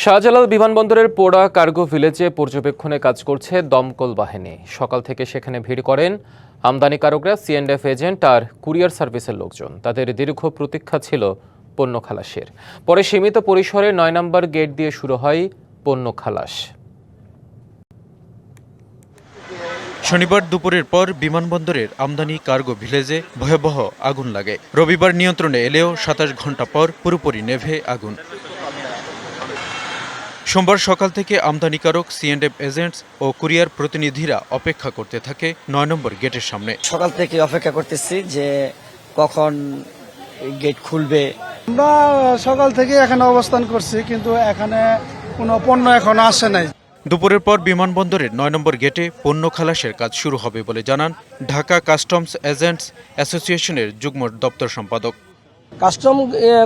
শাহজালাল বিমানবন্দরের পোড়া কার্গো ভিলেজে পর্যবেক্ষণে কাজ করছে দমকল বাহিনী। সকাল থেকে সেখানে ভিড় করেন আমদানিকারকরা, সিএন্ডএফ এজেন্ট আর কুরিয়ার সার্ভিসের লোকজন। তাদের দীর্ঘ প্রতীক্ষা ছিল পণ্য খালাসের। পরে সীমিত পরিসরে ৯ নম্বর গেট দিয়ে শুরু হয় পণ্য খালাস। শনিবার দুপুরের পর বিমানবন্দরের আমদানি কার্গো ভিলেজে ভয়াবহ আগুন লাগে। রবিবার নিয়ন্ত্রণে এলেও ২৭ ঘণ্টা পর পুরোপুরি নেভে আগুন। সোমবার সকাল থেকে আমদানিকারক, সিএন্ডএফ এজেন্টস ও কুরিয়ার প্রতিনিধিরা অপেক্ষা করতে থাকে ৯ নম্বর গেটের সামনে। সকাল থেকে অপেক্ষা করতেছি যে কখন গেট খুলবে। আমরা সকাল থেকে এখানে অবস্থান করছি, কিন্তু এখানে কোনো পণ্য এখনো আসে নাই। দুপুরের পর বিমানবন্দরের ৯ নম্বর গেটে পণ্য খালাসের কাজ শুরু হবে বলে জানান ঢাকা কাস্টমস এজেন্টস অ্যাসোসিয়েশনের যুগ্ম দপ্তর সম্পাদক। কাস্টম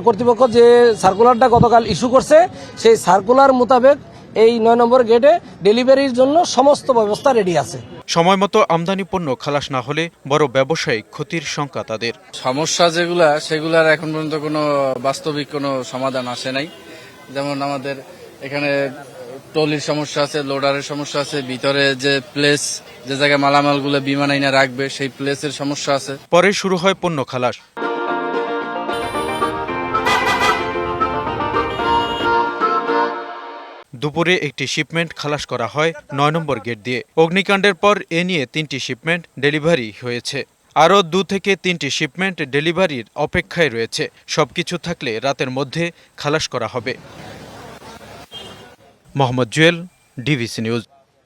কর্তৃপক্ষ যে সার্কুলারটা গতকাল ইস্যু করছে, সেই সার্কুলার মোতাবেক এই ৯ নম্বর গেটে ডেলিভারির জন্য সমস্ত ব্যবস্থা রেডি আছে। সময় মতো আমদানি পণ্য খালাস না হলে বড় ব্যবসায়িক ক্ষতির শঙ্কা তাদের। সমস্যা সেগুলার এখন পর্যন্ত কোনো বাস্তবিক কোনো সমাধান আসে নাই। যেমন আমাদের এখানে ট্রলির সমস্যা আছে, লোডারের সমস্যা আছে, ভিতরে যে প্লেস, যে জায়গায় মালামালগুলো বিমান আইনা রাখবে সেই প্লেসের সমস্যা আছে। পরে শুরু হয় পণ্য খালাস। দুপুরে একটি শিপমেন্ট খালাস করা হয় ৯ নম্বর গেট দিয়ে। অগ্নিকাণ্ডের পর এ নিয়ে ৩টি শিপমেন্ট ডেলিভারি হয়েছে। আরও ২ থেকে ৩টি শিপমেন্ট ডেলিভারির অপেক্ষায় রয়েছে। সবকিছু থাকলে রাতের মধ্যে খালাস করা হবে। Mohammad Jewel, DBC news.